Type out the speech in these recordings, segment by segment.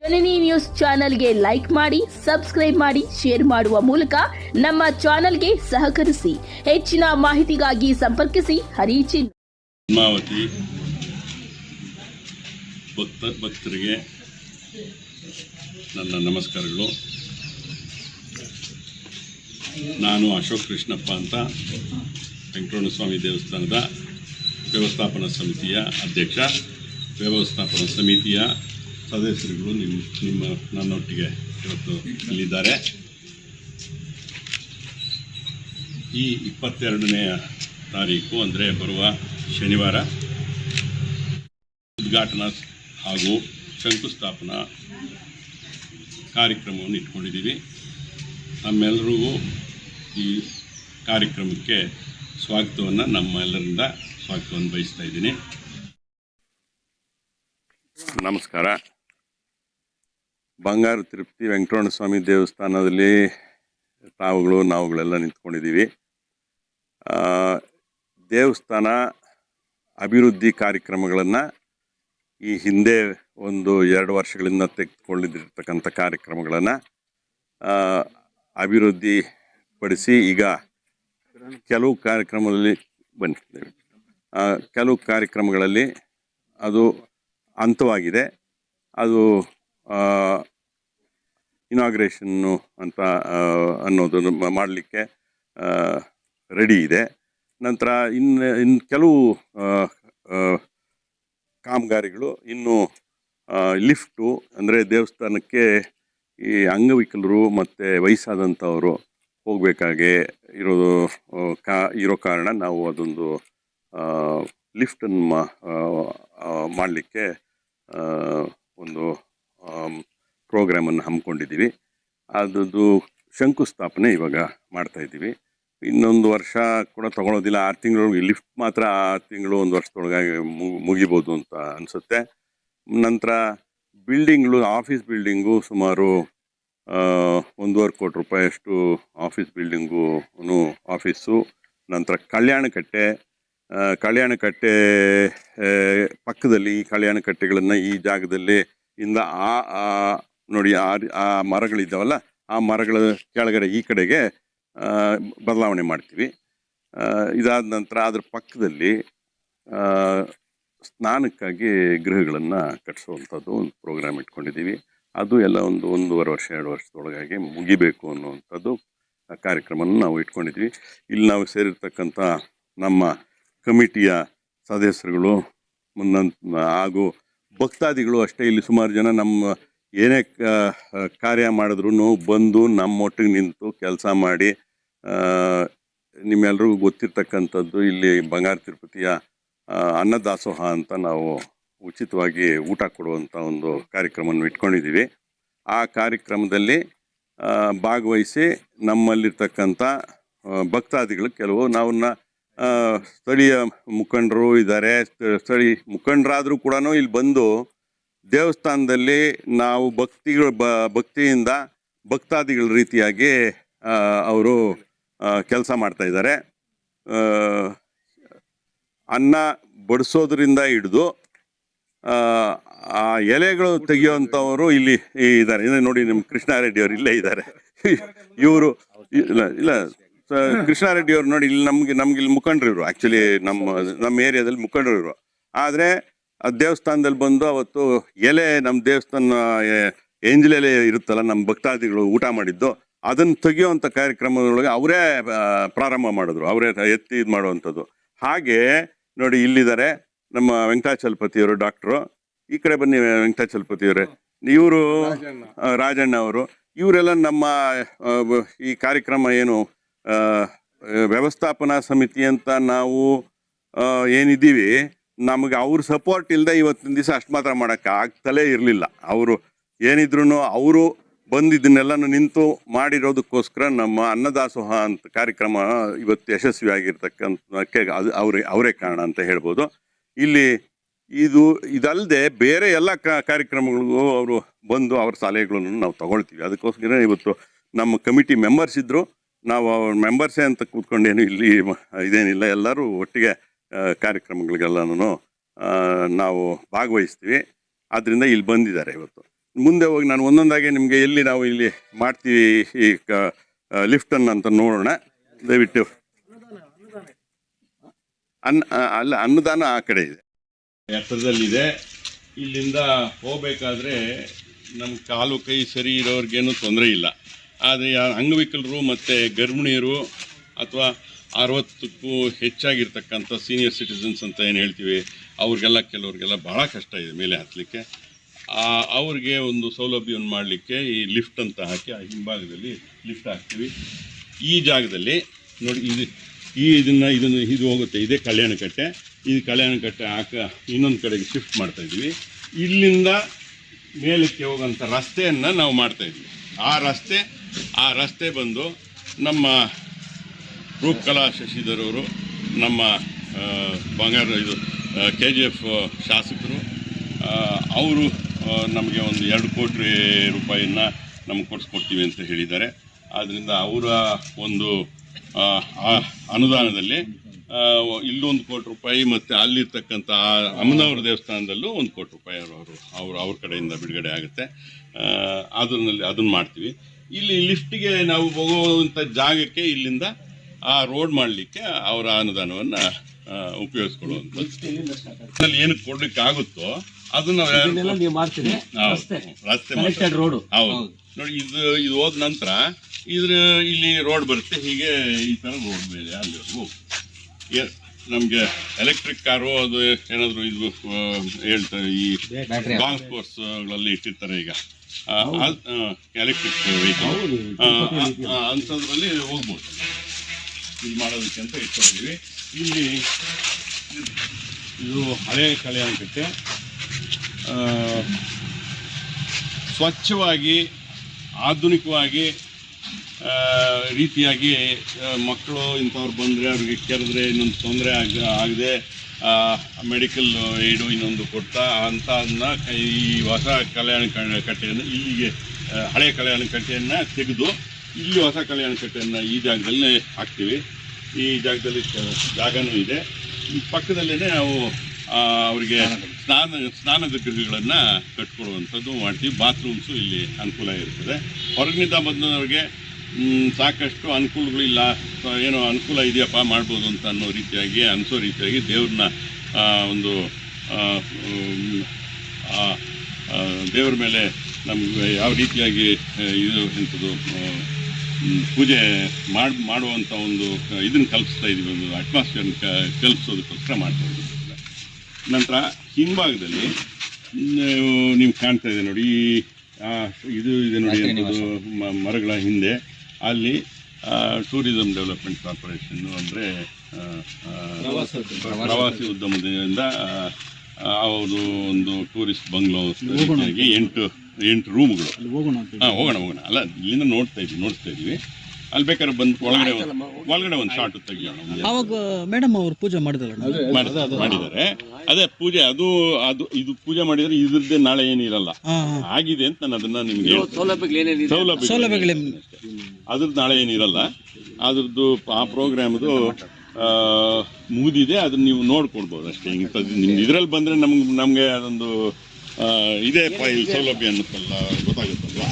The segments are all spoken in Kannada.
ಜನನಿ ನ್ಯೂಸ್ ಚಾನೆಲ್ಗೆ ಲೈಕ್ ಮಾಡಿ, ಸಬ್ಸ್ಕ್ರೈಬ್ ಮಾಡಿ, ಶೇರ್ ಮಾಡುವ ಮೂಲಕ ನಮ್ಮ ಚಾನೆಲ್ಗೆ ಸಹಕರಿಸಿ. ಹೆಚ್ಚಿನ ಮಾಹಿತಿಗಾಗಿ ಸಂಪರ್ಕಿಸಿ ಹರಿಚಿನ್. ಪದ್ಮಾವತಿ ಭಕ್ತರಿಗೆ ನನ್ನ ನಮಸ್ಕಾರಗಳು. ನಾನು ಅಶೋಕ್ ಕೃಷ್ಣಪ್ಪ ಅಂತ ವೆಂಕಟರಮಣ ಸ್ವಾಮಿ ದೇವಸ್ಥಾನದ ವ್ಯವಸ್ಥಾಪನಾ ಸಮಿತಿಯ ಅಧ್ಯಕ್ಷ. ವ್ಯವಸ್ಥಾಪನಾ ಸಮಿತಿಯ ಸದಸ್ಯರುಗಳು ನನ್ನೊಟ್ಟಿಗೆ ಇವತ್ತು ಇಲ್ಲಿದ್ದಾರೆ. ಈ 22ನೇ ತಾರೀಕು ಅಂದರೆ ಬರುವ ಶನಿವಾರ ಉದ್ಘಾಟನಾ ಹಾಗೂ ಶಂಕುಸ್ಥಾಪನಾ ಕಾರ್ಯಕ್ರಮವನ್ನು ಇಟ್ಕೊಂಡಿದ್ದೀವಿ. ನಮ್ಮೆಲ್ಲರಿಗೂ ಈ ಕಾರ್ಯಕ್ರಮಕ್ಕೆ ನಮ್ಮೆಲ್ಲರಿಂದ ಸ್ವಾಗತವನ್ನು ಬಯಸ್ತಾ ಇದ್ದೀನಿ. ನಮಸ್ಕಾರ. ಬಂಗಾರ ತಿರುಪತಿ ವೆಂಕಟರಮಣ ಸ್ವಾಮಿ ದೇವಸ್ಥಾನದಲ್ಲಿ ನಾವುಗಳೆಲ್ಲ ನಿಂತ್ಕೊಂಡಿದ್ದೀವಿ. ದೇವಸ್ಥಾನ ಅಭಿವೃದ್ಧಿ ಕಾರ್ಯಕ್ರಮಗಳನ್ನು ಈ ಹಿಂದೆ 1-2 ವರ್ಷಗಳಿಂದ ತೆಗೆದುಕೊಂಡಿರ್ತಕ್ಕಂಥ ಕಾರ್ಯಕ್ರಮಗಳನ್ನು ಅಭಿವೃದ್ಧಿ ಪಡಿಸಿ ಈಗ ಕೆಲವು ಕಾರ್ಯಕ್ರಮಗಳಲ್ಲಿ ಅದು ಹಂತವಾಗಿದೆ. ಅದು ಇನಾಗ್ರೇಷನ್ನು ಅಂತ ಅನ್ನೋದನ್ನು ಮಾಡಲಿಕ್ಕೆ ರೆಡಿ ಇದೆ. ನಂತರ ಇನ್ನು ಕೆಲವು ಕಾಮಗಾರಿಗಳು ಇನ್ನು ಲಿಫ್ಟು ಅಂದರೆ ದೇವಸ್ಥಾನಕ್ಕೆ ಈ ಅಂಗವಿಕಲರು ಮತ್ತು ವಯಸ್ಸಾದಂಥವರು ಹೋಗಬೇಕಾಗೆ ಇರೋ ಕಾರಣ ನಾವು ಅದೊಂದು ಲಿಫ್ಟನ್ನು ಮಾಡಲಿಕ್ಕೆ ಒಂದು ಪ್ರೋಗ್ರಾಮನ್ನು ಹಮ್ಮಿಕೊಂಡಿದ್ದೀವಿ. ಅದರದ್ದು ಶಂಕುಸ್ಥಾಪನೆ ಇವಾಗ ಮಾಡ್ತಾಯಿದ್ದೀವಿ. ಇನ್ನೊಂದು ವರ್ಷ ಕೂಡ ತೊಗೊಳೋದಿಲ್ಲ. 6 ತಿಂಗಳೊಳಗೆ ಲಿಫ್ಟ್ ಮಾತ್ರ 6 ತಿಂಗಳು 1 ವರ್ಷದೊಳಗಾಗಿ ಮುಗಿಬೋದು ಅಂತ ಅನಿಸುತ್ತೆ. ನಂತರ ಬಿಲ್ಡಿಂಗ್ಗಳು, ಆಫೀಸ್ ಬಿಲ್ಡಿಂಗು ಸುಮಾರು 1.5 ಕೋಟಿ ರೂಪಾಯಿಯಷ್ಟು ಆಫೀಸ್ ಆಫೀಸು. ನಂತರ ಕಲ್ಯಾಣಕಟ್ಟೆ ಪಕ್ಕದಲ್ಲಿ ಈ ಕಲ್ಯಾಣಕಟ್ಟೆಗಳನ್ನು ಈ ಜಾಗದಲ್ಲಿ ನೋಡಿ ಆ ಮರಗಳಿದ್ದಾವಲ್ಲ, ಆ ಮರಗಳ ಕೆಳಗಡೆ ಈ ಕಡೆಗೆ ಬದಲಾವಣೆ ಮಾಡ್ತೀವಿ. ಇದಾದ ನಂತರ ಅದರ ಪಕ್ಕದಲ್ಲಿ ಸ್ನಾನಕ್ಕಾಗಿ ಗೃಹಗಳನ್ನು ಕಟ್ಟಿಸುವಂಥದ್ದು ಒಂದು ಪ್ರೋಗ್ರಾಮ್ ಇಟ್ಕೊಂಡಿದ್ದೀವಿ. ಅದು ಎಲ್ಲ 1.5 ವರ್ಷ 2 ವರ್ಷದೊಳಗಾಗಿ ಮುಗಿಬೇಕು ಅನ್ನುವಂಥದ್ದು ಕಾರ್ಯಕ್ರಮವನ್ನು ನಾವು ಇಟ್ಕೊಂಡಿದ್ವಿ. ಇಲ್ಲಿ ನಾವು ಸೇರಿರ್ತಕ್ಕಂಥ ನಮ್ಮ ಕಮಿಟಿಯ ಸದಸ್ಯರುಗಳು ಹಾಗೂ ಭಕ್ತಾದಿಗಳು ಅಷ್ಟೇ. ಇಲ್ಲಿ ಸುಮಾರು ಜನ ನಮ್ಮ ಏನೇ ಕಾರ್ಯ ಮಾಡಿದ್ರು ಬಂದು ನಮ್ಮೊಟ್ಟಿಗೆ ನಿಂತು ಕೆಲಸ ಮಾಡಿ, ನಿಮ್ಮೆಲ್ರಿಗೂ ಗೊತ್ತಿರ್ತಕ್ಕಂಥದ್ದು ಇಲ್ಲಿ ಬಂಗಾರ ತಿರುಪತಿಯ ಅನ್ನದಾಸೋಹ ಅಂತ ನಾವು ಉಚಿತವಾಗಿ ಊಟ ಕೊಡುವಂಥ ಒಂದು ಕಾರ್ಯಕ್ರಮವನ್ನು ಇಟ್ಕೊಂಡಿದ್ದೀವಿ. ಆ ಕಾರ್ಯಕ್ರಮದಲ್ಲಿ ಭಾಗವಹಿಸಿ ನಮ್ಮಲ್ಲಿರ್ತಕ್ಕಂಥ ಭಕ್ತಾದಿಗಳು ಕೆಲವು ನಾವನ್ನ ಸ್ಥಳೀಯ ಮುಖಂಡರು ಇದ್ದಾರೆ. ಸ್ಥಳೀಯ ಮುಖಂಡರಾದರೂ ಕೂಡ ಇಲ್ಲಿ ಬಂದು ದೇವಸ್ಥಾನದಲ್ಲಿ ನಾವು ಭಕ್ತಿಯಿಂದ ಭಕ್ತಾದಿಗಳ ರೀತಿಯಾಗಿ ಅವರು ಕೆಲಸ ಮಾಡ್ತಾಯಿದ್ದಾರೆ. ಅನ್ನ ಬಡಿಸೋದ್ರಿಂದ ಹಿಡಿದು ಆ ಎಲೆಗಳು ತೆಗೆಯುವಂಥವರು ಇಲ್ಲಿ ಇದ್ದಾರೆ. ನೋಡಿ, ನಿಮ್ಮ ಕೃಷ್ಣಾರೆಡ್ಡಿ ಅವರು ಇಲ್ಲೇ ಇದ್ದಾರೆ. ಇವರು ಇಲ್ಲ ಕೃಷ್ಣಾರೆಡ್ಡಿ ಅವರು ನೋಡಿ, ಇಲ್ಲಿ ನಮ್ಗೆ ಇಲ್ಲಿ ಮುಖಂಡರು ಇವರು. ಆ್ಯಕ್ಚುಲಿ ನಮ್ಮ ಏರಿಯಾದಲ್ಲಿ ಮುಖಂಡರು ಇವರು. ಆದರೆ ಆ ದೇವಸ್ಥಾನದಲ್ಲಿ ಬಂದು ಅವತ್ತು ನಮ್ಮ ದೇವಸ್ಥಾನ ಎಂಜಲ್ ಎಲೆ ಇರುತ್ತಲ್ಲ, ನಮ್ಮ ಭಕ್ತಾದಿಗಳು ಊಟ ಮಾಡಿದ್ದು, ಅದನ್ನು ತೆಗೆಯುವಂಥ ಕಾರ್ಯಕ್ರಮದೊಳಗೆ ಅವರೇ ಪ್ರಾರಂಭ ಮಾಡಿದ್ರು. ಅವರೇ ಎತ್ತಿ ಇದು ಮಾಡುವಂಥದ್ದು. ಹಾಗೆ ನೋಡಿ, ಇಲ್ಲಿದ್ದಾರೆ ನಮ್ಮ ವೆಂಕಟಾಚಲಪತಿಯವರು, ಡಾಕ್ಟ್ರು. ಈ ಕಡೆ ಬನ್ನಿ ವೆಂಕಟಾಚಲಪತಿಯವರೇ. ಇವರು ರಾಜಣ್ಣ ಅವರು. ಇವರೆಲ್ಲ ನಮ್ಮ ಈ ಕಾರ್ಯಕ್ರಮ ಏನು ವ್ಯವಸ್ಥಾಪನಾ ಸಮಿತಿ ಅಂತ ನಾವು ಏನಿದ್ದೀವಿ, ನಮಗೆ ಅವ್ರ ಸಪೋರ್ಟ್ ಇಲ್ಲದೆ ಇವತ್ತಿನ ದಿವಸ ಅಷ್ಟು ಮಾತ್ರ ಮಾಡೋಕ್ಕೆ ಆಗ್ತಲೇ ಇರಲಿಲ್ಲ. ಅವರು ಏನಿದ್ರು ಅವರು ಬಂದಿದ್ದನ್ನೆಲ್ಲನೂ ನಿಂತು ಮಾಡಿರೋದಕ್ಕೋಸ್ಕರ ನಮ್ಮ ಅನ್ನದಾಸೋಹ ಅಂತ ಕಾರ್ಯಕ್ರಮ ಇವತ್ತು ಯಶಸ್ವಿಯಾಗಿರ್ತಕ್ಕಂಥಕ್ಕೆ ಅವರೇ ಕಾರಣ ಅಂತ ಹೇಳ್ಬೋದು. ಇಲ್ಲಿ ಇದಲ್ಲದೆ ಬೇರೆ ಎಲ್ಲ ಕಾರ್ಯಕ್ರಮಗಳಿಗೂ ಅವರು ಬಂದು ಅವ್ರ ಸಲಹೆಗಳನ್ನು ನಾವು ತಗೊಳ್ತೀವಿ. ಅದಕ್ಕೋಸ್ಕರ ಇವತ್ತು ನಮ್ಮ ಕಮಿಟಿ ಮೆಂಬರ್ಸ್ ಇದ್ದರು. ನಾವು ಅವ್ರ ಮೆಂಬರ್ಸೇ ಅಂತ ಕೂತ್ಕೊಂಡೇನು ಇಲ್ಲಿ ಇದೇನಿಲ್ಲ. ಎಲ್ಲರೂ ಒಟ್ಟಿಗೆ ಕಾರ್ಯಕ್ರಮಗಳಿಗೆಲ್ಲನೂ ನಾವು ಭಾಗವಹಿಸ್ತೀವಿ. ಆದ್ದರಿಂದ ಇಲ್ಲಿ ಬಂದಿದ್ದಾರೆ ಇವತ್ತು. ಮುಂದೆ ಹೋಗಿ ನಾನು ಒಂದೊಂದಾಗಿ ನಿಮಗೆ ಎಲ್ಲಿ ನಾವು ಇಲ್ಲಿ ಮಾಡ್ತೀವಿ ಈ ಲಿಫ್ಟನ್ನು ಅಂತ ನೋಡೋಣ. ದಯವಿಟ್ಟು ಅಲ್ಲ, ಅನ್ನದಾನ ಆ ಕಡೆ ಇದೆ, ಎತ್ತರದಲ್ಲಿದೆ. ಇಲ್ಲಿಂದ ಹೋಗಬೇಕಾದ್ರೆ ನಮ್ಮ ಕಾಲು ಕೈ ಸರಿ ಇರೋರಿಗೇನು ತೊಂದರೆ ಇಲ್ಲ. ಆದರೆ ಅಂಗವಿಕಲರು ಮತ್ತು ಗರ್ಭಿಣಿಯರು ಅಥವಾ 60ಕ್ಕೂ ಹೆಚ್ಚಾಗಿರ್ತಕ್ಕಂಥ ಸೀನಿಯರ್ ಸಿಟಿಸನ್ಸ್ ಅಂತ ಏನು ಹೇಳ್ತೀವಿ, ಅವ್ರಿಗೆಲ್ಲ ಕೆಲವ್ರಿಗೆಲ್ಲ ಭಾಳ ಕಷ್ಟ ಇದೆ ಮೇಲೆ ಹತ್ತಲಿಕ್ಕೆ. ಅವ್ರಿಗೆ ಒಂದು ಸೌಲಭ್ಯವನ್ನು ಮಾಡಲಿಕ್ಕೆ ಈ ಲಿಫ್ಟ್ ಅಂತ ಹಾಕಿ ಆ ಹಿಂಭಾಗದಲ್ಲಿ ಲಿಫ್ಟ್ ಹಾಕ್ತೀವಿ. ಈ ಜಾಗದಲ್ಲಿ ನೋಡಿ, ಇದು ಹೋಗುತ್ತೆ, ಇದೇ ಕಲ್ಯಾಣಕಟ್ಟೆ. ಇದು ಕಲ್ಯಾಣಕಟ್ಟೆ ಇನ್ನೊಂದು ಕಡೆಗೆ ಶಿಫ್ಟ್ ಮಾಡ್ತಾಯಿದ್ವಿ. ಇಲ್ಲಿಂದ ಮೇಲಕ್ಕೆ ಹೋಗೋಂಥ ರಸ್ತೆಯನ್ನು ನಾವು ಮಾಡ್ತಾಯಿದ್ವಿ. ಆ ರಸ್ತೆ ಬಂದು ನಮ್ಮ ರೂಪಕಲಾ ಶಶಿಧರ್ ಅವರು, ನಮ್ಮ KGF ಶಾಸಕರು, ಅವರು ನಮಗೆ ಒಂದು 2 ಕೋಟಿ ರೂಪಾಯಿನ ನಮ್ಗೆ ಕೊಡಿಸ್ಕೊಡ್ತೀವಿ ಅಂತ ಹೇಳಿದ್ದಾರೆ. ಆದ್ದರಿಂದ ಅವರ ಒಂದು ಅನುದಾನದಲ್ಲಿ ಇಲ್ಲೊಂದು 1 ಕೋಟಿ ರೂಪಾಯಿ ಮತ್ತು ಅಲ್ಲಿರ್ತಕ್ಕಂಥ ಅಮ್ಮನವ್ರ ದೇವಸ್ಥಾನದಲ್ಲೂ 1 ಕೋಟಿ ರೂಪಾಯಿ ಅವ್ರ ಕಡೆಯಿಂದ ಬಿಡುಗಡೆ ಆಗುತ್ತೆ. ಅದನ್ನು ಮಾಡ್ತೀವಿ. ಇಲ್ಲಿ ಲಿಫ್ಟಿಗೆ ನಾವು ಹೋಗುವಂಥ ಜಾಗಕ್ಕೆ ಇಲ್ಲಿಂದ ಆ ರೋಡ್ ಮಾಡಲಿಕ್ಕೆ ಅವರ ಅನುದಾನವನ್ನು ಉಪಯೋಗಿಸ್ಕೊಳ್ಳುವಂಥದ್ದು. ಏನಕ್ಕೆ ಕೊಡ್ಲಿಕ್ಕೆ ಆಗುತ್ತೋ ಅದನ್ನ ರಸ್ತೆ ರೋಡ್. ಹೌದು ನೋಡಿ, ಇದು ಹೋದ ನಂತರ ಇಲ್ಲಿ ರೋಡ್ ಬರುತ್ತೆ. ಹೀಗೆ ಈ ಥರ ರೋಡ್ ಮೇಲೆ ಅಲ್ಲಿವರೆಗೂ ನಮಗೆ ಎಲೆಕ್ಟ್ರಿಕ್ ಕಾರು ಅದು ಏನಾದರೂ ಇದು ಹೇಳ್ತಾರೆ, ಈ ಗಾಲ್ಫ್ ಕೋರ್ಸ್ಗಳಲ್ಲಿ ಇಟ್ಟಿರ್ತಾರೆ ಈಗ ಎಲೆಕ್ಟ್ರಿಕ್ ವೆಹಿಕಲ್, ಅಂಥದ್ರಲ್ಲಿ ಹೋಗ್ಬೋದು. ಇಲ್ಲಿ ಮಾಡೋದಕ್ಕೆ ಅಂತ ಇಟ್ಕೊಂಡಿದ್ದೀವಿ. ಇಲ್ಲಿ ಇದು ಹಳೆ ಕಲ್ಯಾಣಕಟ್ಟೆ. ಸ್ವಚ್ಛವಾಗಿ ಆಧುನಿಕವಾಗಿ ರೀತಿಯಾಗಿ ಮಕ್ಕಳು ಇಂಥವ್ರು ಬಂದರೆ ಅವ್ರಿಗೆ ಕೆರೆದ್ರೆ ಇನ್ನೊಂದು ತೊಂದರೆ ಆಗದೆ ಮೆಡಿಕಲ್ ಏಡು ಇನ್ನೊಂದು ಕೊಡ್ತಾ ಅಂಥದನ್ನ ಈ ಹೊಸ ಕಲ್ಯಾಣಕಟ್ಟೆಯನ್ನು ಇಲ್ಲಿಗೆ ಹಳೆ ಕಲ್ಯಾಣಕಟ್ಟೆಯನ್ನು ತೆಗೆದು ಇಲ್ಲಿ ಹೊಸ ಕಲ್ಯಾಣಕಟ್ಟೆಯನ್ನು ಈ ಜಾಗದಲ್ಲಿ ಹಾಕ್ತೀವಿ. ಈ ಜಾಗದಲ್ಲಿ ಜಾಗನೂ ಇದೆ. ಈ ಪಕ್ಕದಲ್ಲೇ ನಾವು ಅವರಿಗೆ ಸ್ನಾನದ ಗೃಹಗಳನ್ನು ಕಟ್ಕೊಡುವಂಥದ್ದು ಮಾಡ್ತೀವಿ. ಬಾತ್ರೂಮ್ಸು ಇಲ್ಲಿ ಅನುಕೂಲ ಇರ್ತದೆ. ಹೊರಗಿನಿಂದ ಬಂದವರಿಗೆ ಸಾಕಷ್ಟು ಅನುಕೂಲಗಳಿಲ್ಲ, ಏನೋ ಅನುಕೂಲ ಇದೆಯಪ್ಪ ಮಾಡ್ಬೋದು ಅಂತ ಅನ್ನೋ ರೀತಿಯಾಗಿ ಅನಿಸೋ ರೀತಿಯಾಗಿ ದೇವ್ರನ್ನ ಒಂದು ದೇವ್ರ ಮೇಲೆ ನಮ್ಗೆ ಯಾವ ರೀತಿಯಾಗಿ ಇದು ಎಂಥದ್ದು ಪೂಜೆ ಮಾಡುವಂಥ ಒಂದು ಇದನ್ನು ಕಲ್ಪಿಸ್ತಾ ಇದ್ದೀವಿ, ಒಂದು ಅಟ್ಮಾಸ್ಫಿಯರ್ನ ಕಲ್ಪಿಸೋದಕ್ಕೋಸ್ಕರ ಮಾಡ್ತಾ ಇದ್ದೀವಿ. ನಂತರ ಹಿಂಭಾಗದಲ್ಲಿ ನೀವು ಕಾಣ್ತಾ ಇದೆ ನೋಡಿ, ಇದು ಇದೆ ನೋಡಿ, ಅದು ಮರಗಳ ಹಿಂದೆ ಅಲ್ಲಿ ಟೂರಿಸಂ ಡೆವಲಪ್ಮೆಂಟ್ ಕಾರ್ಪೊರೇಷನ್ನು ಅಂದರೆ ಪ್ರವಾಸಿ ಉದ್ಯಮದಿಂದ ಅವರು ಒಂದು ಟೂರಿಸ್ಟ್ ಬಂಗ್ಲೋ ರೀತಿಯಾಗಿ 8 ರೂಮ್ಗಳು. ಹೋಗೋಣ ಅಲ್ಲ, ಇಲ್ಲಿಂದ ನೋಡ್ತಾ ಇದ್ವಿ. ಅಲ್ಲಿ ಬೇಕಾದ್ರೆ ಬಂದು ಒಳಗಡೆ ಒಂದು ಶಾರ್ಟ್ ತೆಗಿಯೋಣ. ಅವಾಗ ಮೇಡಮ್ ಅವರು ಪೂಜೆ ಮಾಡಿದ್ದಾರೆ. ಅದೇ ಪೂಜೆ ಇದು ಪೂಜೆ ಮಾಡಿದ್ರೆ ಇದ್ರದ್ದೇ ನಾಳೆ ಏನಿರಲ್ಲ ಆಗಿದೆ ಅಂತ ನಾನು ಅದನ್ನ ನಿಮ್ಗೆ ಸೌಲಭ್ಯಗಳು ಅದ್ರದ್ದು ನಾಳೆ ಏನಿರಲ್ಲ. ಅದ್ರದ್ದು ಆ ಪ್ರೋಗ್ರಾಮ್ದು ಮುಗಿದಿದೆ, ಅದನ್ನ ನೀವು ನೋಡ್ಕೊಡ್ಬೋದು ಅಷ್ಟೇ. ನಿಮ್ಗೆ ಇದರಲ್ಲಿ ಬಂದರೆ ನಮಗೆ ಅದೊಂದು ಇದೇ ಫೈಲ್ ಸೌಲಭ್ಯ ಅನ್ನೋಕ್ಕಲ್ಲ ಗೊತ್ತಾಗುತ್ತಲ್ವ.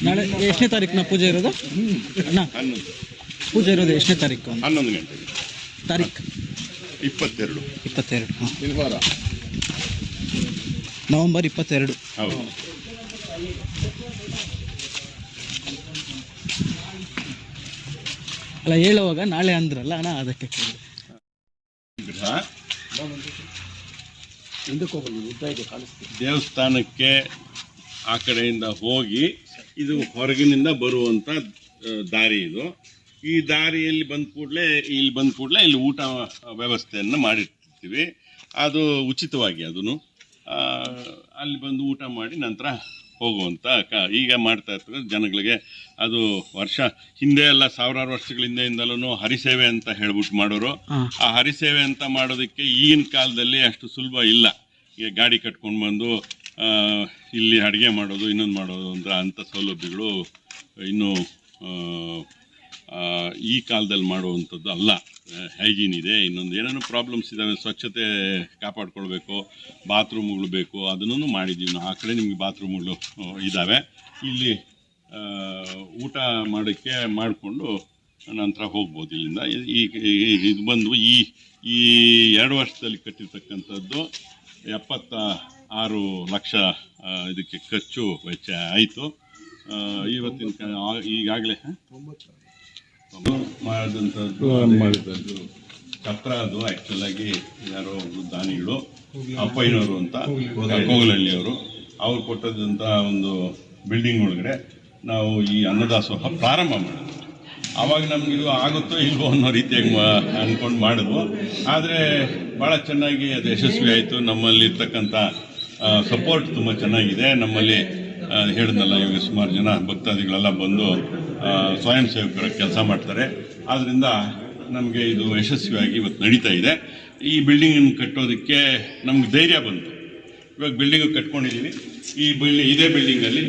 ನಾಳೆ ಎಷ್ಟನೇ ತಾರೀಕು ಪೂಜೆ ಇರೋದು ಅಣ್ಣ? 11 ಪೂಜೆ ಇರೋದು ಎಷ್ಟನೇ ತಾರೀಕು? 11 ಗಂಟೆಗೆ. ತಾರೀಕು 22 ನವೆಂಬರ್ 22. ಹೌದು. ಅಲ್ಲ, ಹೇಳುವಾಗ ನಾಳೆ ಅಂದ್ರಲ್ಲ ಅಣ್ಣ, ಅದಕ್ಕೆ ದೇವಸ್ಥಾನಕ್ಕೆ ಆ ಕಡೆಯಿಂದ ಹೋಗಿ ಇದು ಹೊರಗಿನಿಂದ ಬರುವಂಥ ದಾರಿ ಇದು. ಈ ದಾರಿಯಲ್ಲಿ ಇಲ್ಲಿ ಬಂದ ಕೂಡಲೇ ಇಲ್ಲಿ ಊಟ ವ್ಯವಸ್ಥೆಯನ್ನು ಮಾಡಿರ್ತೀವಿ. ಅದು ಉಚಿತವಾಗಿ ಅದನ್ನು ಅಲ್ಲಿ ಬಂದು ಊಟ ಮಾಡಿ ನಂತರ ಹೋಗುವಂಥ ಈಗ ಮಾಡ್ತಾ ಇರ್ತದೆ ಜನಗಳಿಗೆ. ಅದು ಹಿಂದೆ ಎಲ್ಲ ಸಾವಿರಾರು ವರ್ಷಗಳಿಂದಲೂ ಹರಿಸೇವೆ ಅಂತ ಹೇಳ್ಬಿಟ್ಟು ಮಾಡೋರು. ಆ ಹರಿಸೇವೆ ಅಂತ ಮಾಡೋದಕ್ಕೆ ಈಗಿನ ಕಾಲದಲ್ಲಿ ಅಷ್ಟು ಸುಲಭ ಇಲ್ಲ. ಈಗ ಗಾಡಿ ಕಟ್ಕೊಂಡು ಬಂದು ಇಲ್ಲಿ ಅಡುಗೆ ಮಾಡೋದು ಇನ್ನೊಂದು ಮಾಡೋದು ಅಂಥ ಸೌಲಭ್ಯಗಳು ಇನ್ನೂ ಈ ಕಾಲದಲ್ಲಿ ಮಾಡುವಂಥದ್ದು ಅಲ್ಲ. ಹೈಜೀನ್ ಇದೆ. ಇನ್ನೊಂದು ಏನೇನೋ ಪ್ರಾಬ್ಲಮ್ಸ್ ಇದ್ದಾವೆ, ಸ್ವಚ್ಛತೆ ಕಾಪಾಡ್ಕೊಳ್ಬೇಕು, ಬಾತ್ರೂಮ್ಗಳು ಬೇಕು, ಅದನ್ನು ಮಾಡಿದ್ದೀವಿ ನಾವು. ಆ ಕಡೆ ನಿಮಗೆ ಬಾತ್ರೂಮ್ಗಳು ಇದ್ದಾವೆ. ಇಲ್ಲಿ ಊಟ ಮಾಡೋಕ್ಕೆ ಮಾಡಿಕೊಂಡು ನಂತರ ಹೋಗ್ಬೋದು ಇಲ್ಲಿಂದ. ಇದು ಬಂದು ಈ 2 ವರ್ಷದಲ್ಲಿ ಕಟ್ಟಿರ್ತಕ್ಕಂಥದ್ದು 76 ಲಕ್ಷ ಇದಕ್ಕೆ ಖರ್ಚು ವೆಚ್ಚ ಆಯಿತು. ಇವತ್ತಿನ ಈಗಾಗಲೇ ಮಾಡಿದಂಥದ್ದು ಛತ್ರ. ಅದು ಆ್ಯಕ್ಚುಲಾಗಿ ಯಾರೋ ದಾನಿಗಳು ಅಪ್ಪಯ್ಯನವರು ಅಂತ ಕೋಗಲಹಳ್ಳಿಯವರು ಅವ್ರು ಕೊಟ್ಟದಂಥ ಒಂದು ಬಿಲ್ಡಿಂಗ್ ಒಳಗಡೆ ನಾವು ಈ ಅನ್ನದಾಸೋಹ ಪ್ರಾರಂಭ ಮಾಡಿದ್ವಿ. ಆವಾಗ ನಮಗಿದು ಆಗುತ್ತೋ ಇಲ್ವೋ ಅನ್ನೋ ರೀತಿಯಾಗಿ ಅಂದ್ಕೊಂಡು ಮಾಡಿದ್ವು. ಆದರೆ ಭಾಳ ಚೆನ್ನಾಗಿ ಅದು ಯಶಸ್ವಿ ಆಯಿತು. ನಮ್ಮಲ್ಲಿ ಇರ್ತಕ್ಕಂಥ ಸಪೋರ್ಟ್ ತುಂಬ ಚೆನ್ನಾಗಿದೆ. ನಮ್ಮಲ್ಲಿ ಹೇಳಿದ್ನಲ್ಲ, ಇವಾಗ ಸುಮಾರು ಜನ ಭಕ್ತಾದಿಗಳೆಲ್ಲ ಬಂದು ಸ್ವಯಂ ಸೇವಕರ ಕೆಲಸ ಮಾಡ್ತಾರೆ. ಆದ್ದರಿಂದ ನಮಗೆ ಇದು ಯಶಸ್ವಿಯಾಗಿ ಇವತ್ತು ನಡೀತಾ ಇದೆ. ಈ ಬಿಲ್ಡಿಂಗನ್ನು ಕಟ್ಟೋದಕ್ಕೆ ನಮ್ಗೆ ಧೈರ್ಯ ಬಂತು. ಇವಾಗ ಬಿಲ್ಡಿಂಗ್ ಕಟ್ಕೊಂಡಿದ್ದೀವಿ. ಇದೇ ಬಿಲ್ಡಿಂಗಲ್ಲಿ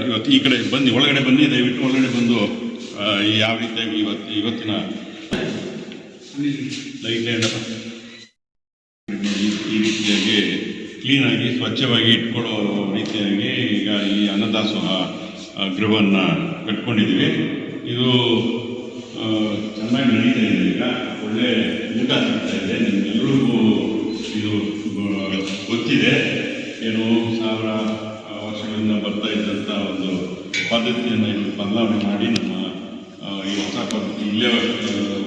ಇವತ್ತು ಈ ಕಡೆ ಬನ್ನಿ, ಒಳಗಡೆ ಬನ್ನಿ, ದಯವಿಟ್ಟು ಒಳಗಡೆ ಬಂದು ಯಾವ ರೀತಿಯಾಗಿ ಇವತ್ತಿನ ಈ ರೀತಿಯಾಗಿ ಕ್ಲೀನಾಗಿ ಸ್ವಚ್ಛವಾಗಿ ಇಟ್ಕೊಳ್ಳೋ ರೀತಿಯಾಗಿ ಈಗ ಈ ಅನ್ನದಾಸೋಹ ಗೃಹವನ್ನು ಕಟ್ಕೊಂಡಿದ್ದೀವಿ. ಇದು ಚೆನ್ನಾಗಿ ನಡೀತಾ ಇದೆ. ಈಗ ಒಳ್ಳೆ ಊಟ ಸಿಗ್ತಾ ಇದೆ. ನಿಮ್ಗೆಲ್ರಿಗೂ ಇದು ಗೊತ್ತಿದೆ. ಏನು 1000 ವರ್ಷಗಳಿಂದ ಬರ್ತಾ ಇದ್ದಂಥ ಒಂದು ಪದ್ಧತಿಯನ್ನು ಇಲ್ಲಿ ಬದಲಾವಣೆ ಮಾಡಿ ನಮ್ಮ ಈ ಹೊಸ ಪದ್ಧತಿ, ಇಲ್ಲೇ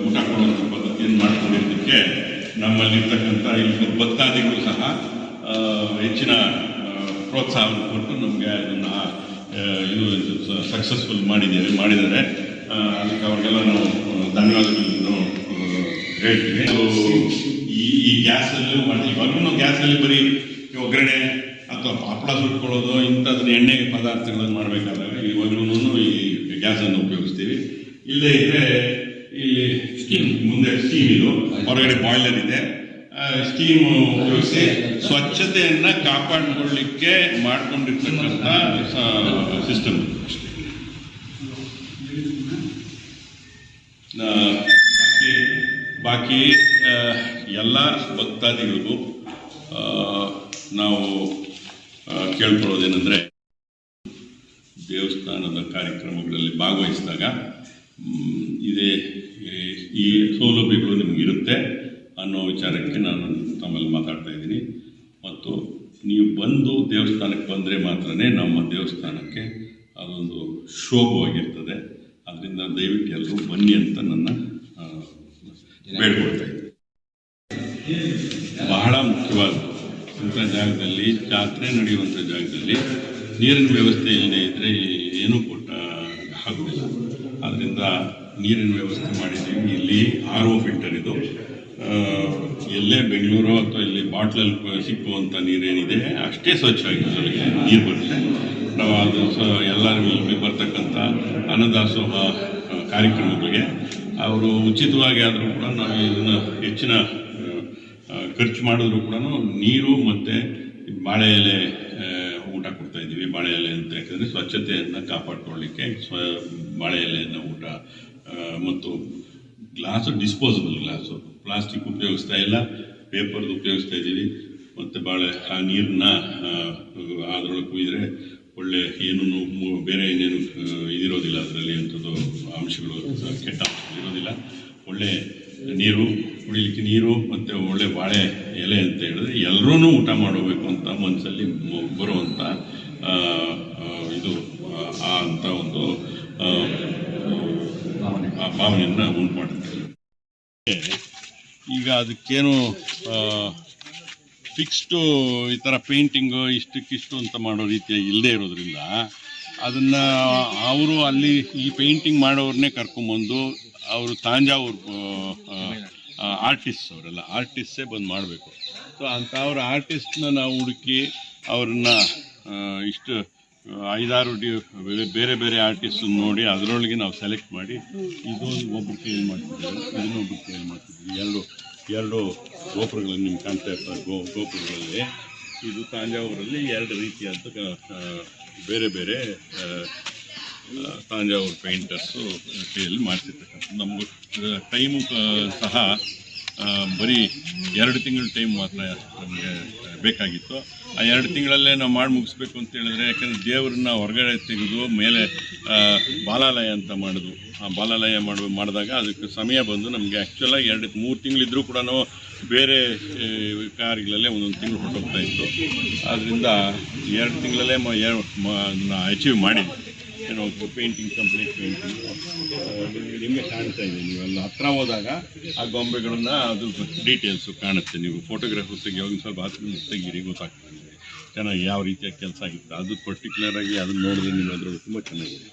ಊಟ ಕೊಡುವಂಥ ಪದ್ಧತಿಯನ್ನು ಮಾಡ್ಕೊಂಡಿದ್ದಕ್ಕೆ ನಮ್ಮಲ್ಲಿರ್ತಕ್ಕಂಥ ಇಲ್ಲಿ ಭಕ್ತಾದಿಗಳು ಸಹ ಹೆಚ್ಚಿನ ಪ್ರೋತ್ಸಾಹವನ್ನು ಕೊಟ್ಟು ನಮಗೆ ಅದನ್ನು ಇದು ಸಕ್ಸಸ್ಫುಲ್ ಮಾಡಿದ್ದಾರೆ. ಅದಕ್ಕೆ ಅವ್ರಿಗೆಲ್ಲ ನಾವು ಧನ್ಯವಾದಗಳನ್ನು ಹೇಳ್ತೀವಿ. ಈ ಗ್ಯಾಸಲ್ಲೂ ಮಾಡ್ತೀವಿ. ಇವಾಗಲೂ ನಾವು ಗ್ಯಾಸಲ್ಲಿ ಬರೀ ಒಗ್ಗರಣೆ ಅಥವಾ ಹಪ್ಪಳ ಸುಟ್ಕೊಳ್ಳೋದು ಇಂಥದ್ದನ್ನ ಎಣ್ಣೆ ಪದಾರ್ಥಗಳನ್ನು ಮಾಡಬೇಕಾದಾಗ ಇವಾಗಲೂ ಈ ಗ್ಯಾಸನ್ನು ಉಪಯೋಗಿಸ್ತೀವಿ. ಇಲ್ಲದೇ ಇದ್ದರೆ ಇಲ್ಲಿ ಮುಂದೆ ಸ್ಟೀಮ್, ಇದು ಹೊರಗಡೆ ಬಾಯ್ಲರ್ ಇದೆ. ಸ್ಟೀಮ್ ಉಪಯೋಗಿಸಿ ಸ್ವಚ್ಛತೆಯನ್ನು ಕಾಪಾಡಿಕೊಳ್ಳಿಕ್ಕೆ ಮಾಡಿಕೊಂಡಿರ್ತಕ್ಕಂಥ ಸಿಸ್ಟಮ್. ಬಾಕಿ ಎಲ್ಲ ಭಕ್ತಾದಿಗಳಿಗೂ ನಾವು ಕೇಳ್ಕೊಳ್ಳೋದೇನೆಂದರೆ, ದೇವಸ್ಥಾನದ ಕಾರ್ಯಕ್ರಮಗಳಲ್ಲಿ ಭಾಗವಹಿಸಿದಾಗ ಈ ಸೌಲಭ್ಯಗಳು ನಿಮಗಿರುತ್ತೆ ಅನ್ನೋ ವಿಚಾರಕ್ಕೆ ನಾನು ತಮ್ಮಲ್ಲಿ ಮಾತಾಡ್ತಾ ಇದ್ದೀನಿ. ಮತ್ತು ನೀವು ಬಂದು ದೇವಸ್ಥಾನಕ್ಕೆ ಬಂದರೆ ಮಾತ್ರ ನಮ್ಮ ದೇವಸ್ಥಾನಕ್ಕೆ ಅದೊಂದು ಶೋಭವಾಗಿರ್ತದೆ. ಅದರಿಂದ ದಯವಿಟ್ಟು ಎಲ್ಲರೂ ಬನ್ನಿ ಅಂತ ನನ್ನ ಬೇಡ್ಕೊಳ್ತಾ ಇದ್ದೀನಿ. ಬಹಳ ಮುಖ್ಯವಾದ ಇಂಥ ಜಾಗದಲ್ಲಿ, ಜಾತ್ರೆ ನಡೆಯುವಂಥ ಜಾಗದಲ್ಲಿ ನೀರಿನ ವ್ಯವಸ್ಥೆ ಇಲ್ಲದೆ ಇದ್ದರೆ ಏನೂ ಕೊಟ್ಟ ಆಗೋದಿಲ್ಲ. ಆದ್ದರಿಂದ ನೀರಿನ ವ್ಯವಸ್ಥೆ ಮಾಡಿದ್ದೀವಿ. ಇಲ್ಲಿ RO ಫಿಲ್ಟರ್ ಇದು. ಎಲ್ಲೇ ಬೆಂಗಳೂರು ಅಥವಾ ಇಲ್ಲಿ ಬಾಟ್ಲಲ್ಲಿ ಸಿಕ್ಕುವಂಥ ನೀರೇನಿದೆ ಅಷ್ಟೇ ಸ್ವಚ್ಛವಾಗಿ ನೀರು ಬರುತ್ತೆ. ನಾವು ಅದು ಎಲ್ಲರಿಗೂ ಇಲ್ಲಿ ಬರ್ತಕ್ಕಂಥ ಅನ್ನದಾಸೋಹ ಕಾರ್ಯಕ್ರಮಗಳಿಗೆ ಅವರು ಉಚಿತವಾಗಿ ಆದರೂ ಕೂಡ ನಾವು ಇದನ್ನು ಹೆಚ್ಚಿನ ಖರ್ಚು ಮಾಡಿದ್ರು ಕೂಡ ನೀರು ಮತ್ತು ಬಾಳೆ ಎಲೆ ಊಟ ಕೊಡ್ತಾಯಿದ್ದೀವಿ. ಬಾಳೆ ಎಲೆ ಅಂತ ಯಾಕಂದರೆ ಸ್ವಚ್ಛತೆಯನ್ನು ಕಾಪಾಡ್ಕೊಳ್ಳಿಕ್ಕೆ ಬಾಳೆ ಎಲೆಯನ್ನು ಊಟ ಮತ್ತು ಗ್ಲಾಸು, ಡಿಸ್ಪೋಸಬಲ್ ಗ್ಲಾಸು, ಪ್ಲಾಸ್ಟಿಕ್ ಉಪಯೋಗಿಸ್ತಾ ಇಲ್ಲ, ಪೇಪರ್ದು ಉಪಯೋಗಿಸ್ತಾ ಇದ್ದೀವಿ. ಮತ್ತು ಆ ನೀರನ್ನ ಅದರೊಳಗೆ ಕುಯ್ದರೆ ಒಳ್ಳೆ ಏನೂ ಬೇರೆ ಏನೇನು ಇದಿರೋದಿಲ್ಲ, ಅದರಲ್ಲಿ ಅಂಥದ್ದು ಅಂಶಗಳು, ಕೆಟ್ಟ ಅಂಶಗಳು ಇರೋದಿಲ್ಲ. ಒಳ್ಳೆ ನೀರು, ಕುಡಿಲಿಕ್ಕೆ ನೀರು ಮತ್ತು ಒಳ್ಳೆ ಬಾಳೆ ಎಲೆ ಅಂತ ಹೇಳಿದ್ರೆ ಎಲ್ಲರೂ ಊಟ ಮಾಡಬೇಕು ಅಂತ ಮನಸ್ಸಲ್ಲಿ ಬರುವಂಥ ಇದು ಅಂಥ ಒಂದು ಭಾವನೆಯನ್ನು ಉಂಟು ಮಾಡುತ್ತೆ. ಈಗ ಅದಕ್ಕೇನು ಫಿಕ್ಸ್ಡು ಈ ಥರ ಪೇಂಟಿಂಗು ಇಷ್ಟಕ್ಕಿಷ್ಟು ಅಂತ ಮಾಡೋ ರೀತಿಯಾಗಿ ಇಲ್ಲದೆ ಇರೋದ್ರಿಂದ ಅದನ್ನು ಅವರು ಅಲ್ಲಿ ಈ ಪೇಂಟಿಂಗ್ ಮಾಡೋರನ್ನೇ ಕರ್ಕೊಂಬಂದು ಅವರು ತಾಂಜಾವೂರು ಆರ್ಟಿಸ್ಟ್, ಅವರೆಲ್ಲ ಆರ್ಟಿಸ್ಟೇ ಬಂದು ಮಾಡಬೇಕು. ಸೊ ಅಂಥವ್ರ ಆರ್ಟಿಸ್ಟ್ನ ನಾವು ಹುಡುಕಿ ಅವ್ರನ್ನ ಇಷ್ಟು 5-6 ಬೇರೆ ಬೇರೆ ಆರ್ಟಿಸ್ಟ್ ನೋಡಿ ಅದರೊಳಗೆ ನಾವು ಸೆಲೆಕ್ಟ್ ಮಾಡಿ ಇದೊಂದು ಒಬ್ಬರು ಕ್ಲೀನ್ ಮಾಡ್ತಿದ್ದೀವಿ, ಇದನ್ನೊಬ್ಬರು ಕ್ಲೀನ್ ಮಾಡ್ತಿದ್ದೀವಿ. ಎರಡು ಗೋಪುರಗಳನ್ನು ನಿಮ್ಗೆ ಕಾಣ್ತಾ ಇರ್ತಾರೆ. ಗೋಪುರಗಳಲ್ಲಿ ಇದು ತಾಂಜಾವೂರಲ್ಲಿ 2 ರೀತಿಯಾದ ಬೇರೆ ಬೇರೆ ತಾಂಜಾವೂರು ಪೇಂಟರ್ಸು ಕೈಯಲ್ಲಿ ಮಾಡಿಸಿರ್ತಕ್ಕಂಥ ನಮಗೂ ಟೈಮು ಸಹ ಬರೀ 2 ತಿಂಗಳ ಟೈಮ್ ಮಾತ್ರ ನಮಗೆ ಬೇಕಾಗಿತ್ತು. ಆ 2 ತಿಂಗಳಲ್ಲೇ ನಾವು ಮಾಡಿ ಮುಗಿಸ್ಬೇಕು ಅಂತ ಹೇಳಿದ್ರೆ, ಯಾಕೆಂದರೆ ದೇವರನ್ನ ಹೊರಗಡೆ ತೆಗೆದು ಮೇಲೆ ಬಾಲಾಲಯ ಅಂತ ಮಾಡಿದ್ವು. ಆ ಬಾಲಾಲಯ ಮಾಡಿದಾಗ ಅದಕ್ಕೆ ಸಮಯ ಬಂದು ನಮಗೆ ಆ್ಯಕ್ಚುಲಾಗಿ 2-3 ತಿಂಗಳಿದ್ರೂ ಕೂಡ ಬೇರೆ ಕಾರ್ಯಗಳಲ್ಲೇ ಒಂದೊಂದು ತಿಂಗಳು ಹೊರಟೋಗ್ತಾ ಇತ್ತು. ಆದ್ದರಿಂದ 2 ತಿಂಗಳಲ್ಲೇ ಅದನ್ನು ಅಚೀವ್ ಮಾಡಿದ್ವಿ. ಏನೋ ಪೇಂಟಿಂಗ್, ಕಂಪ್ಲೀಟ್ ಪೇಂಟಿಂಗ್ ನಿಮಗೆ ಕಾಣ್ತಾ ಇದೆ. ನೀವೆಲ್ಲ ಹತ್ರ ಹೋದಾಗ ಆ ಗೊಂಬೆಗಳನ್ನು ಅದು ಡೀಟೇಲ್ಸು ಕಾಣುತ್ತೆ. ನೀವು ಫೋಟೋಗ್ರಾಫ್ ತೆಗಿಯೋಗಿ ಸ್ವಲ್ಪ ಹತ್ರ ತೆಗೀರಿ, ಗೊತ್ತಾಗ್ತದೆ ನಿಮಗೆ ಚೆನ್ನಾಗಿ ಯಾವ ರೀತಿಯ ಕೆಲಸ ಆಗಿತ್ತು. ಅದು ಪರ್ಟಿಕ್ಯುಲರಾಗಿ ಅದನ್ನು ನೋಡಿದ್ರೆ ನೀವು ಅದರಲ್ಲಿ ತುಂಬ ಚೆನ್ನಾಗಿದೆ.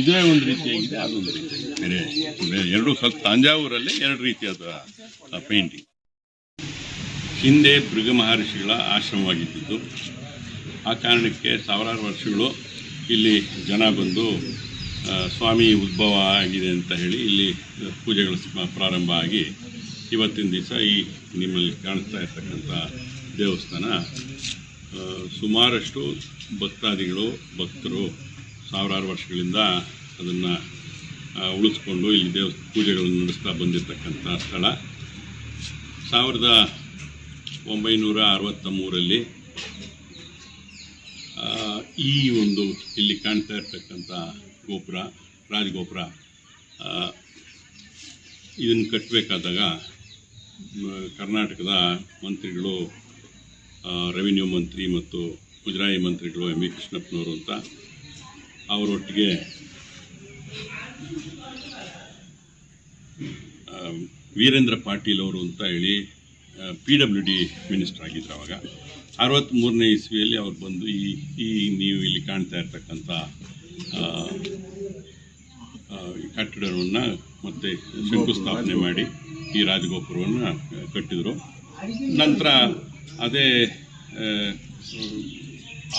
ಇದೇ ಒಂದು ರೀತಿಯಾಗಿದೆ, ಅದೊಂದು ರೀತಿಯಾಗಿದೆ. ಬೇರೆ ಎರಡು ಸ್ವಲ್ಪ ತಾಂಜಾವೂರಲ್ಲಿ 2 ರೀತಿಯಾದ ಪೇಂಟಿಂಗ್. ಹಿಂದೆ ಭೃಗು ಮಹರ್ಷಿಗಳ ಆಶ್ರಮವಾಗಿದ್ದು, ಆ ಕಾರಣಕ್ಕೆ ಸಾವಿರಾರು ವರ್ಷಗಳು ಇಲ್ಲಿ ಜನ ಬಂದು ಸ್ವಾಮಿ ಉದ್ಭವ ಆಗಿದೆ ಅಂತ ಹೇಳಿ ಇಲ್ಲಿ ಪೂಜೆಗಳು ಪ್ರಾರಂಭ ಆಗಿ ಇವತ್ತಿನ ದಿವಸ ಈ ನಿಮ್ಮಲ್ಲಿ ಕಾಣಿಸ್ತಾ ಇರ್ತಕ್ಕಂಥ ದೇವಸ್ಥಾನ ಸುಮಾರಷ್ಟು ಭಕ್ತರು ಸಾವಿರಾರು ವರ್ಷಗಳಿಂದ ಅದನ್ನು ಉಳಿಸ್ಕೊಂಡು ಇಲ್ಲಿ ಪೂಜೆಗಳನ್ನು ನಡೆಸ್ತಾ ಬಂದಿರತಕ್ಕಂಥ ಸ್ಥಳ. 1963ರಲ್ಲಿ ಈ ಒಂದು ಇಲ್ಲಿ ಕಾಣ್ತಾ ಇರ್ತಕ್ಕಂಥ ಗೋಪುರ, ರಾಜಗೋಪುರ, ಇದನ್ನು ಕಟ್ಟಬೇಕಾದಾಗ ಕರ್ನಾಟಕದ ಮಂತ್ರಿಗಳು, ರೆವಿನ್ಯೂ ಮಂತ್ರಿ ಮತ್ತು ಮುಜರಾಯಿ ಮಂತ್ರಿಗಳು ಎಂ ವಿ ಕೃಷ್ಣಪ್ಪನವರು ಅಂತ ಅವರೊಟ್ಟಿಗೆ ವೀರೇಂದ್ರ ಪಾಟೀಲ್ ಅವರು ಅಂತ ಹೇಳಿ PWD ಮಿನಿಸ್ಟರ್ ಆಗಿದ್ರು. ಆವಾಗ 63ನೇ ಇಸ್ವಿಯಲ್ಲಿ ಅವ್ರು ಬಂದು ಈ ನೀವು ಇಲ್ಲಿ ಕಾಣ್ತಾ ಇರ್ತಕ್ಕಂಥ ಕಟ್ಟಡವನ್ನು ಮತ್ತು ಶಂಕುಸ್ಥಾಪನೆ ಮಾಡಿ ಈ ರಾಜಗೋಪುರವನ್ನು ಕಟ್ಟಿದರು. ನಂತರ ಅದೇ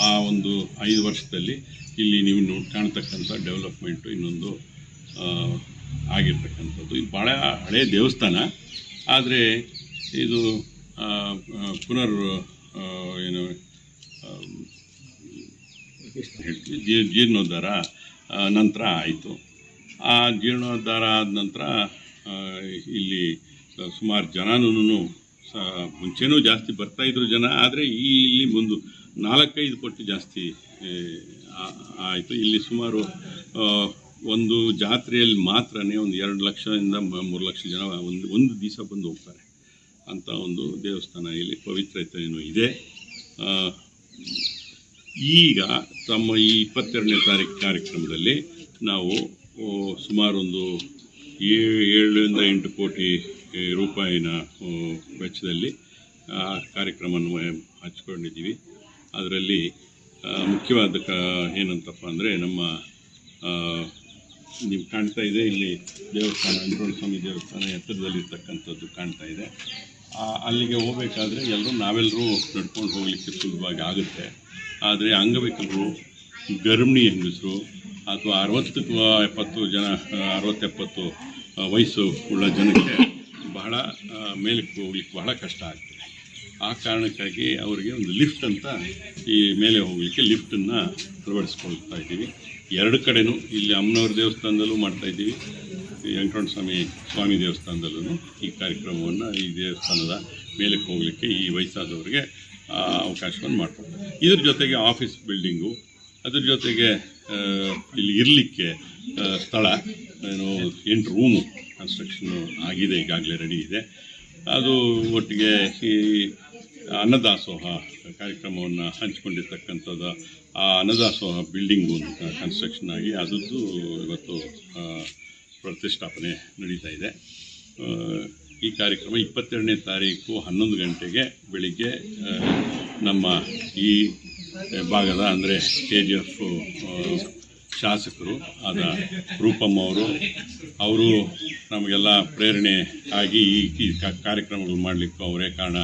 ಆ ಒಂದು 5 ವರ್ಷದಲ್ಲಿ ಇಲ್ಲಿ ನೀವು ಕಾಣ್ತಕ್ಕಂಥ ಡೆವಲಪ್ಮೆಂಟು ಇನ್ನೊಂದು ಆಗಿರ್ತಕ್ಕಂಥದ್ದು. ಇದು ಭಾಳ ಹಳೆಯ ದೇವಸ್ಥಾನ, ಆದರೆ ಇದು ಏನು ಜೀರ್ಣೋದ್ಧಾರ ನಂತರ ಆಯಿತು. ಆ ಜೀರ್ಣೋದ್ಧಾರ ಆದ ನಂತರ ಇಲ್ಲಿ ಸುಮಾರು ಜನನೂ ಮುಂಚೆನೂ ಜಾಸ್ತಿ ಬರ್ತಾಯಿದ್ರು ಜನ, ಆದರೆ ಇಲ್ಲಿ ಒಂದು 4-5 ಪಟ್ಟು ಜಾಸ್ತಿ ಆಯಿತು. ಇಲ್ಲಿ ಸುಮಾರು ಒಂದು ಜಾತ್ರೆಯಲ್ಲಿ ಮಾತ್ರನೇ ಒಂದು 2 ಲಕ್ಷದಿಂದ 3 ಲಕ್ಷ ಜನ ಒಂದು ದಿವಸ ಬಂದು ಹೋಗ್ತಾರೆ ಅಂತ ಒಂದು ದೇವಸ್ಥಾನ. ಇಲ್ಲಿ ಪವಿತ್ರತೆಯೂ ಇದೆ. ಈಗ ತಮ್ಮ ಈ 22ನೇ ತಾರೀಕು ಕಾರ್ಯಕ್ರಮದಲ್ಲಿ ನಾವು ಸುಮಾರು ಒಂದು 7-8 ಕೋಟಿ ರೂಪಾಯಿನ ವೆಚ್ಚದಲ್ಲಿ ಕಾರ್ಯಕ್ರಮವನ್ನು ಹಚ್ಕೊಂಡಿದ್ದೀವಿ. ಅದರಲ್ಲಿ ಮುಖ್ಯವಾದ ಏನಂತಪ್ಪ ಅಂದರೆ, ನಮ್ಮ ನೀವು ಕಾಣ್ತಾ ಇದೆ ಇಲ್ಲಿ ದೇವಸ್ಥಾನ, ವೆಂಕಟರಮಣ ಸ್ವಾಮಿ ದೇವಸ್ಥಾನ ಎತ್ತರದಲ್ಲಿರ್ತಕ್ಕಂಥದ್ದು ಕಾಣ್ತಾ ಇದೆ. ಅಲ್ಲಿಗೆ ಹೋಗಬೇಕಾದ್ರೆ ನಾವೆಲ್ಲರೂ ನಡ್ಕೊಂಡು ಹೋಗಲಿಕ್ಕೆ ಸುಲಭವಾಗಿ ಆಗುತ್ತೆ. ಆದರೆ ಅಂಗವಿಕಲರು, ಗರ್ಭಿಣಿ ಹೆಂಗಸರು ಅಥವಾ 60-70 ಜನ 60-70 ವಯಸ್ಸು ಉಳ್ಳ ಜನಕ್ಕೆ ಬಹಳ ಮೇಲಕ್ಕೆ ಹೋಗ್ಲಿಕ್ಕೆ ಬಹಳ ಕಷ್ಟ ಆಗ್ತದೆ. ಆ ಕಾರಣಕ್ಕಾಗಿ ಅವರಿಗೆ ಒಂದು ಲಿಫ್ಟ್ ಅಂತ ಈ ಮೇಲೆ ಹೋಗಲಿಕ್ಕೆ ಲಿಫ್ಟನ್ನು ಅಳವಡಿಸ್ಕೊಳ್ತಾ ಇದ್ದೀವಿ. 2 ಕಡೆನೂ, ಇಲ್ಲಿ ಅಮ್ಮನವ್ರ ದೇವಸ್ಥಾನದಲ್ಲೂ ಮಾಡ್ತಾಯಿದ್ದೀವಿ, ವೆಂಕಟರಮಣ ಸ್ವಾಮಿ ದೇವಸ್ಥಾನದಲ್ಲೂ ಈ ಕಾರ್ಯಕ್ರಮವನ್ನು, ಈ ದೇವಸ್ಥಾನದ ಮೇಲಕ್ಕೆ ಹೋಗಲಿಕ್ಕೆ ಈ ವಯಸ್ಸಾದವರಿಗೆ ಅವಕಾಶವನ್ನು ಮಾಡಿಕೊಡ್ತಾರೆ. ಇದ್ರ ಜೊತೆಗೆ ಆಫೀಸ್ ಬಿಲ್ಡಿಂಗು, ಅದ್ರ ಜೊತೆಗೆ ಇಲ್ಲಿ ಇರಲಿಕ್ಕೆ ಸ್ಥಳ, 8 ರೂಮು ಕನ್ಸ್ಟ್ರಕ್ಷನ್ನು ಆಗಿದೆ, ಈಗಾಗಲೇ ರೆಡಿ ಇದೆ. ಅದು ಒಟ್ಟಿಗೆ ಈ ಅನ್ನದಾಸೋಹ ಕಾರ್ಯಕ್ರಮವನ್ನು ಹಂಚಿಕೊಂಡಿರ್ತಕ್ಕಂಥದ್ದು, ಆ ಅನ್ನದಾಸೋಹ ಬಿಲ್ಡಿಂಗು ಕನ್ಸ್ಟ್ರಕ್ಷನ್ ಆಗಿ ಅದದ್ದು ಇವತ್ತು ಪ್ರತಿಷ್ಠಾಪನೆ ನಡೀತಾ ಇದೆ. ಈ ಕಾರ್ಯಕ್ರಮ 22ನೇ ತಾರೀಕು 11 ಗಂಟೆಗೆ ಬೆಳಿಗ್ಗೆ ನಮ್ಮ ಈ ಭಾಗದ ಅಂದರೆ KGF ಶಾಸಕರು ಆದ ರೂಪಮ್ಮ ಅವರು ನಮಗೆಲ್ಲ ಪ್ರೇರಣೆ ಆಗಿ ಈ ಕಾರ್ಯಕ್ರಮಗಳು ಮಾಡಲಿಕ್ಕೂ ಅವರೇ ಕಾರಣ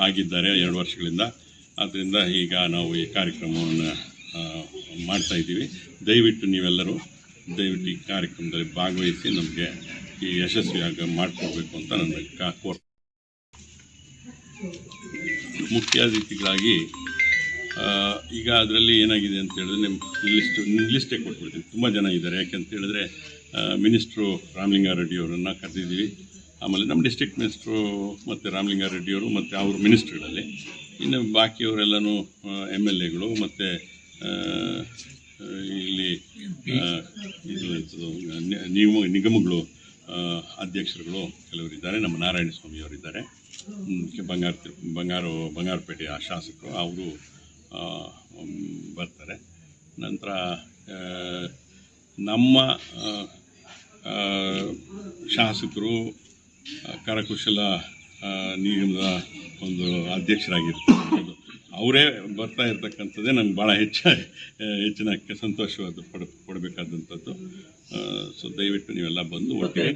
ಆಗಿದ್ದಾರೆ 2 ವರ್ಷಗಳಿಂದ. ಆದ್ದರಿಂದ ಈಗ ನಾವು ಈ ಕಾರ್ಯಕ್ರಮವನ್ನು ಮಾಡ್ತಾಯಿದ್ದೀವಿ. ದಯವಿಟ್ಟು ನೀವೆಲ್ಲರೂ ಈ ಕಾರ್ಯಕ್ರಮದಲ್ಲಿ ಭಾಗವಹಿಸಿ ನಮಗೆ ಈ ಯಶಸ್ವಿಯಾಗಿ ಮಾಡಿಕೊಡ್ಬೇಕು ಅಂತ ನನ್ನ ಮುಖ್ಯ ಅತಿಥಿಗಳಾಗಿ ಈಗ ಅದರಲ್ಲಿ ಏನಾಗಿದೆ ಅಂತ ಹೇಳಿದ್ರೆ ನಿಮ್ಮ ಲಿಸ್ಟೇ ಕೊಟ್ಬಿಡ್ತೀನಿ. ತುಂಬ ಜನ ಇದ್ದಾರೆ. ಯಾಕೆಂತ ಹೇಳಿದ್ರೆ ಮಿನಿಸ್ಟ್ರು ರಾಮಲಿಂಗಾರೆಡ್ಡಿ ಅವರನ್ನು ಕರೆದಿದ್ದೀವಿ. ಆಮೇಲೆ ನಮ್ಮ ಡಿಸ್ಟ್ರಿಕ್ಟ್ ಮಿನಿಸ್ಟ್ರು ಮತ್ತು ರಾಮಲಿಂಗಾರೆಡ್ಡಿಯವರು ಮತ್ತು ಅವ್ರ ಮಿನಿಸ್ಟ್ರುಗಳಲ್ಲಿ, ಇನ್ನು ಬಾಕಿಯವರೆಲ್ಲನೂ MLAಗಳು ಮತ್ತು ಇಲ್ಲಿ ಇದು ನಿಗಮಗಳು ಅಧ್ಯಕ್ಷರುಗಳು ಕೆಲವರಿದ್ದಾರೆ. ನಮ್ಮ ನಾರಾಯಣ ಸ್ವಾಮಿಯವರಿದ್ದಾರೆ, ಬಂಗಾರಪೇಟೆಯ ಶಾಸಕರು, ಅವರು ಬರ್ತಾರೆ. ನಂತರ ನಮ್ಮ ಶಾಸಕರು ಕರಕುಶಲ ನಿಗಮದ ಒಂದು ಅಧ್ಯಕ್ಷರಾಗಿರ್ತಕ್ಕಂಥದ್ದು ಅವರೇ ಬರ್ತಾ ಇರ್ತಕ್ಕಂಥದ್ದೇ ನಮ್ಗೆ ಭಾಳ ಹೆಚ್ಚಿನ ಸಂತೋಷವಾದ ಪಡಬೇಕಾದಂಥದ್ದು. ಸೊ ದಯವಿಟ್ಟು ನೀವೆಲ್ಲ ಬಂದು ಒಟ್ಟಿಗೆ